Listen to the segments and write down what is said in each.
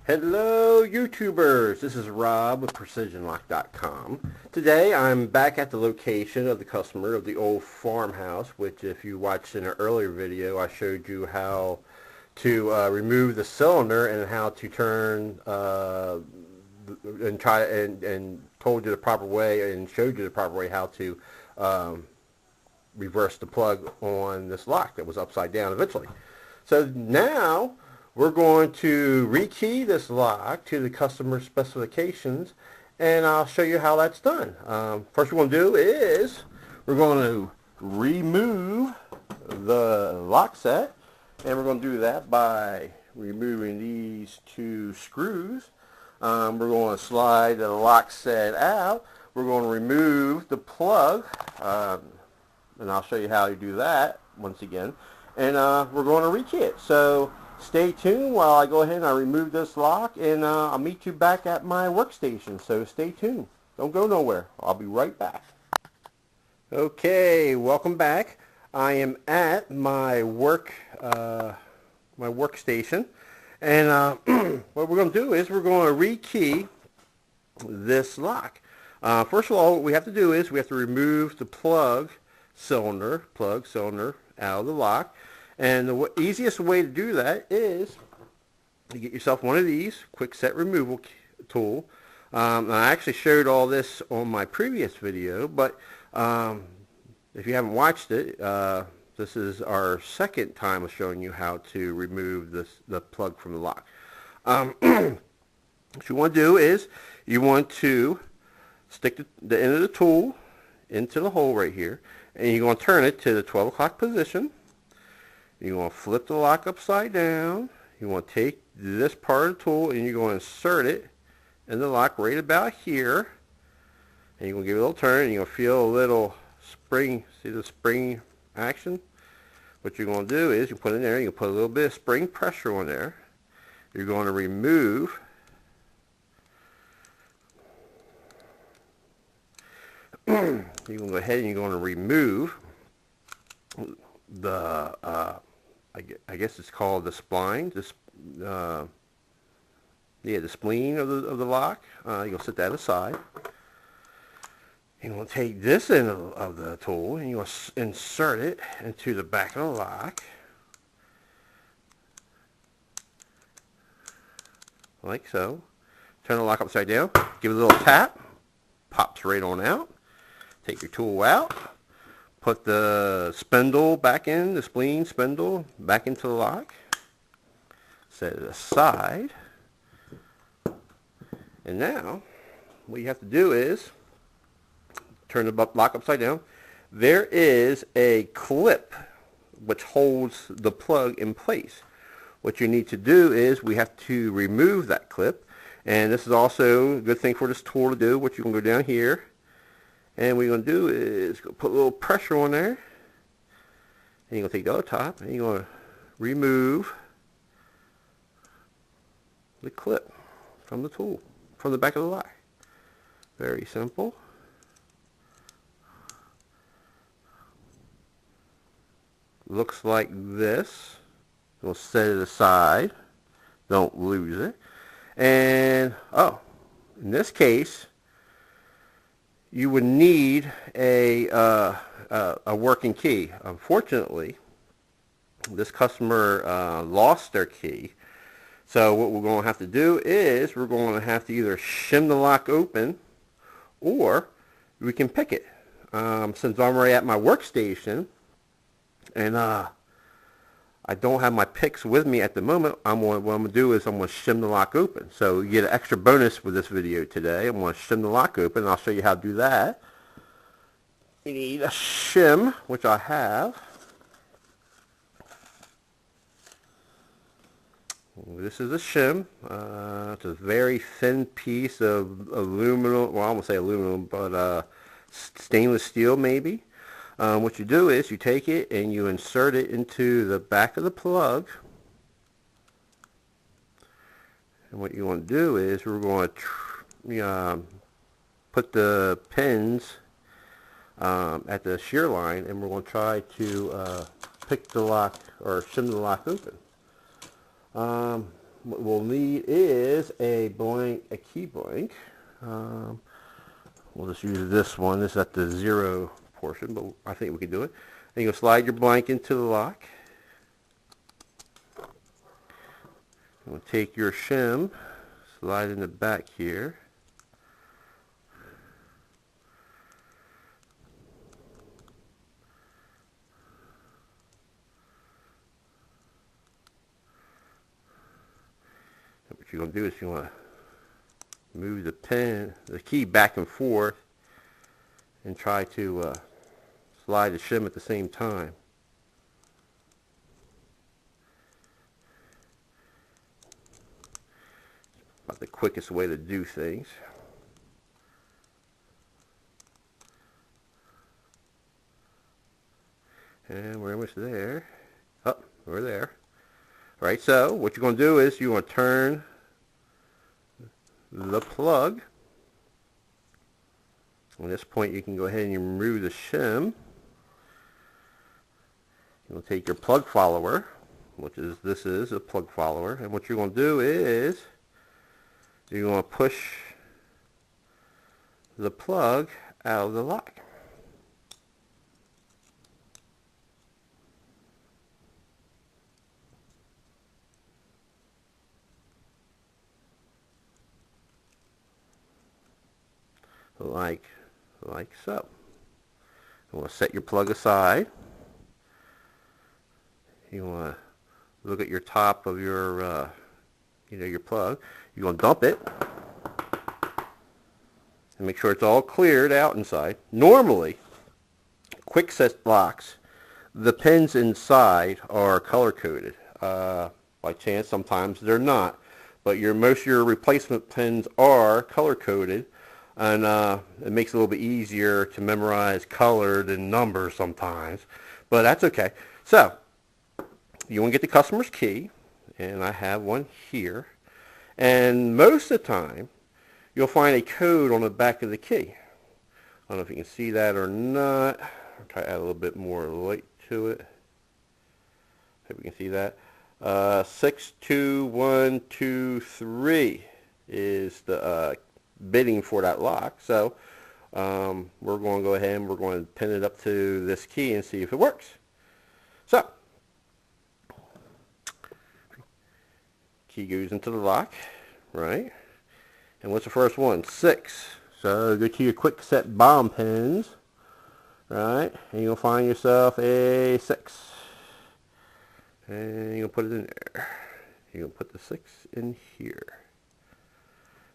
Hello YouTubers, this is Rob with PrecisionLock.com. Today I'm back at the location of the customer of the old farmhouse, which if you watched in an earlier video I showed you how to remove the cylinder and how to turn and told you the proper way and showed you the proper way how to reverse the plug on this lock that was upside down eventually. So now we're going to rekey this lock to the customer specifications, and I'll show you how that's done. First we're going to do is we're going to remove the lock set, and we're going to do that by removing these two screws. We're going to slide the lock set out. We're going to remove the plug, and I'll show you how you do that once again. And we're going to rekey it. So stay tuned while I go ahead and I remove this lock, and I'll meet you back at my workstation. So stay tuned. Don't go nowhere. I'll be right back. Okay, welcome back. I am at my workstation, and what we're going to do is we're going to rekey this lock. First of all, what we have to do is we have to remove the plug cylinder out of the lock. And the easiest way to do that is you get yourself one of these Kwikset removal tool. I actually showed all this on my previous video, but if you haven't watched it, this is our second time of showing you how to remove the plug from the lock. What you want to do is you want to stick the end of the tool into the hole right here, and you're going to turn it to the 12 o'clock position. You want to flip the lock upside down. You want to take this part of the tool and you're going to insert it in the lock right about here. And you're going to give it a little turn, and you're going to feel a little spring. See the spring action? What you're going to do is you put it in there, you put a little bit of spring pressure on there. You're going to remove you're going to go ahead and you're going to remove the I guess it's called the spline, the spleen of the lock. You're going to set that aside. You're going to take this end of the tool and you're going to insert it into the back of the lock, like so. Turn the lock upside down, give it a little tap, pops right on out. Take your tool out. Put the spindle back in, the spleen spindle back into the lock. Set it aside. And now, what you have to do is turn the lock upside down. There is a clip which holds the plug in place. What you need to do is we have to remove that clip. And this is also a good thing for this tool to do. What you can go down here. And what you're going to do is put a little pressure on there. And you're going to take the other top and you're going to remove the clip from the tool, from the back of the lock. Very simple. Looks like this. We'll set it aside. Don't lose it. And, in this case, you would need a working key. Unfortunately, this customer lost their key. So what we're going to have to do is we're going to have to either shim the lock open or we can pick it. Since I'm already at my workstation and I don't have my picks with me at the moment, what I'm going to do is I'm going to shim the lock open. So you get an extra bonus with this video today. I'm going to shim the lock open, and I'll show you how to do that. You need a shim, which I have. This is a shim. It's a very thin piece of aluminum, well, I won't say aluminum, but stainless steel maybe. What you do is you take it and you insert it into the back of the plug. And what you want to do is we're going to put the pins at the shear line, and we're going to try to pick the lock or shim the lock open. what we'll need is a key blank. We'll just use this one. This is at the 0 portion, but I think we can do it. And you'll slide your blank into the lock. You'll take your shim, slide in the back here. What you're going to do is you want to move the key back and forth and try to slide the shim at the same time. About the quickest way to do things. And we're almost there. Oh, we're there. All right, so what you're going to do is you want to turn the plug. At this point you can go ahead and remove the shim. You'll take your plug follower, this is a plug follower, and what you're going to do is you're going to push the plug out of the lock. Like so. You want to set your plug aside. You want to look at your top of your your plug. You're going to dump it and make sure it's all cleared out inside. Normally, Kwikset locks, the pins inside are color coded. By chance, sometimes they're not, but most of your replacement pins are color coded. And it makes it a little bit easier to memorize color than numbers sometimes. But that's okay. So, you want to get the customer's key. And I have one here. And most of the time, you'll find a code on the back of the key. I don't know if you can see that or not. I'll try to add a little bit more light to it. Hope you can see that. 62123 is the bidding for that lock. So we're going to go ahead and we're going to pin it up to this key and see if it works. So key goes into the lock, right? And what's the first one? 6. So go to your Kwikset bomb pins, right? And you'll find yourself a 6. And you'll put it in there. You'll put the 6 in here.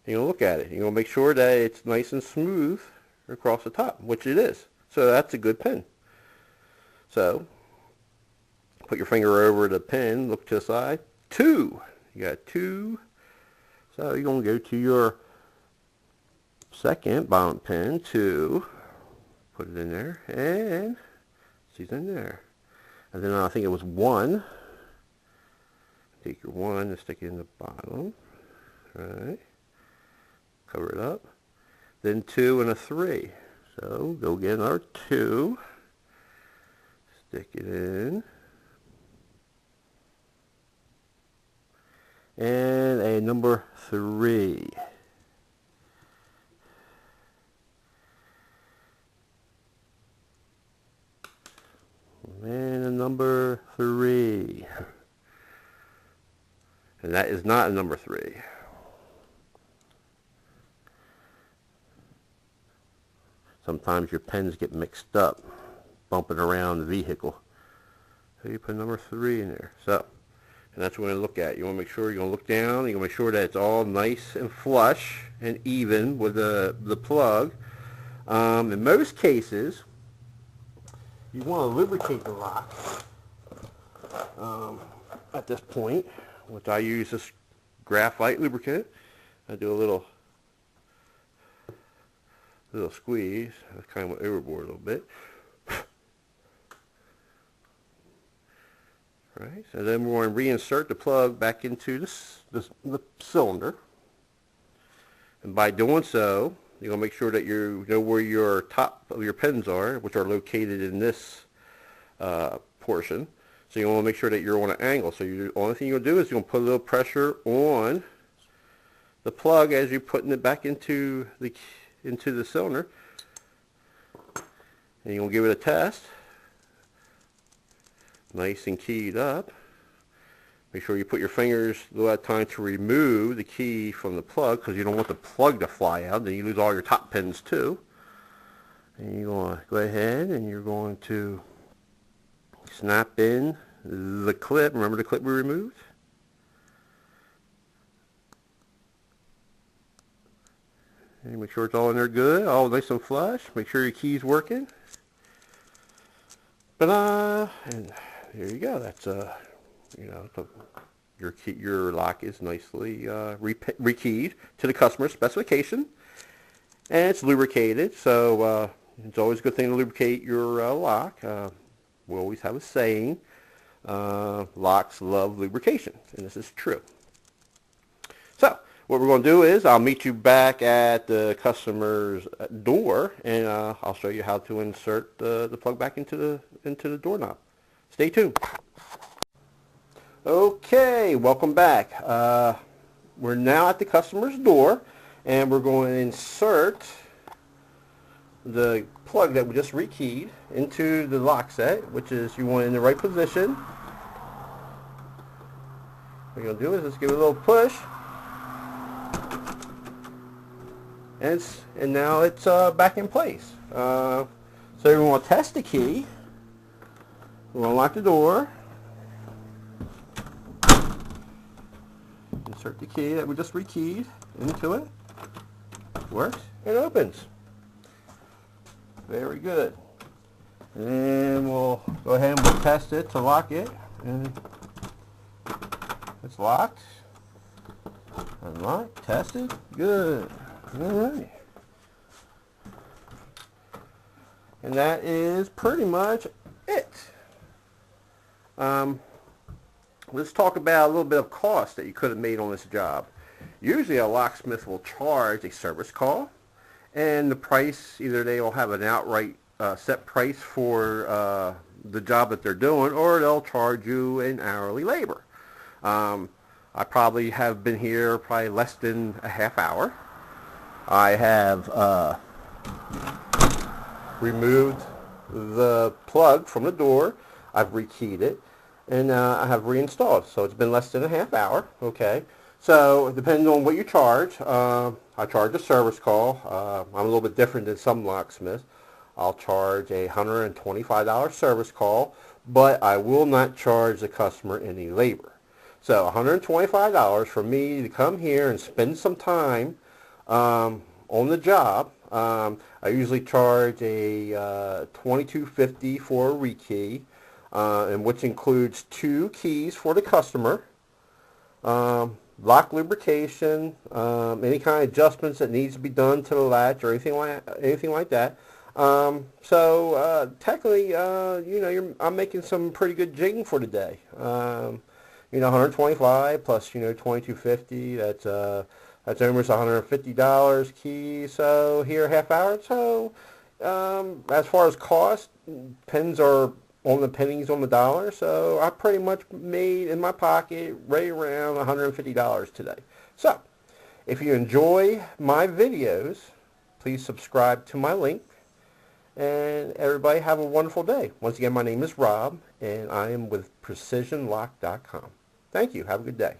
You're going to look at it. You're going to make sure that it's nice and smooth across the top, which it is. So that's a good pin. So put your finger over the pin, look to the side. 2. You got 2. So you're going to go to your second bottom pin, 2. Put it in there, and she's in there. And then I think it was 1. Take your 1 and stick it in the bottom. All right. Cover it up. Then 2 and a 3. So go get another 2. Stick it in. And a number 3. And a number 3. And that is not a number 3. Sometimes your pens get mixed up, bumping around the vehicle. So you put number 3 in there. So, and that's what we're going to look at. You want to make sure you're going to look down. You're going to make sure that it's all nice and flush and even with the plug. In most cases, you want to lubricate the lock at this point, which I use this graphite lubricant. I do a little squeeze. I kind of went overboard a little bit. Right, so then we're going to reinsert the plug back into the cylinder. And by doing so, you're going to make sure that you know where your top of your pins are, which are located in this portion. So you want to make sure that you're on an angle. So the only thing you'll do is you'll put a little pressure on the plug as you're putting it back into the cylinder. And you'll give it a test. Nice and keyed up. Make sure you put your fingers a little at a time to remove the key from the plug, because you don't want the plug to fly out. Then you lose all your top pins too. And you're going to go ahead and you're going to snap in the clip. Remember the clip we removed? And make sure it's all in there good, all nice and flush. Make sure your key's working. And there you go. That's you know, your lock is nicely rekeyed to the customer's specification, and it's lubricated. So it's always a good thing to lubricate your lock. We always have a saying, locks love lubrication, and this is true. So what we're going to do is I'll meet you back at the customer's door, and I'll show you how to insert the plug back into the doorknob. Stay tuned. Okay, welcome back. We're now at the customer's door, and we're going to insert the plug that we just rekeyed into the lock set, which is you want it in the right position. What you're going to do is just give it a little push, and now it's back in place. So we want to test the key. We're going to lock the door. Insert the key that we just rekeyed into it. Works. It opens. Very good. And we'll go ahead and we'll test it to lock it. And it's locked. Unlocked. Tested. Good. Alright. And that is pretty much it. Let's talk about a little bit of cost that you could have made on this job. Usually a locksmith will charge a service call, and the price, either they will have an outright set price for the job that they're doing, or they'll charge you an hourly labor. I probably have been here probably less than a half hour. I have removed the plug from the door. I've rekeyed it, and I have reinstalled. So it's been less than a half hour. Okay. So depending on what you charge, I charge a service call. I'm a little bit different than some locksmiths. I'll charge a $125 service call, but I will not charge the customer any labor. So $125 for me to come here and spend some time on the job. I usually charge a $22.50 for a rekey, and which includes 2 keys for the customer, lock lubrication, any kind of adjustments that needs to be done to the latch or anything like that. So technically, you know, I'm making some pretty good jigging for the day. You know, 125 plus, you know, 22.50. That's almost $150 key. So here, half hour. So as far as cost, pens are on the pennies on the dollar. So I pretty much made in my pocket right around $150 today. So if you enjoy my videos, please subscribe to my link. And everybody have a wonderful day. Once again, my name is Rob, and I am with PrecisionLock.com. Thank you. Have a good day.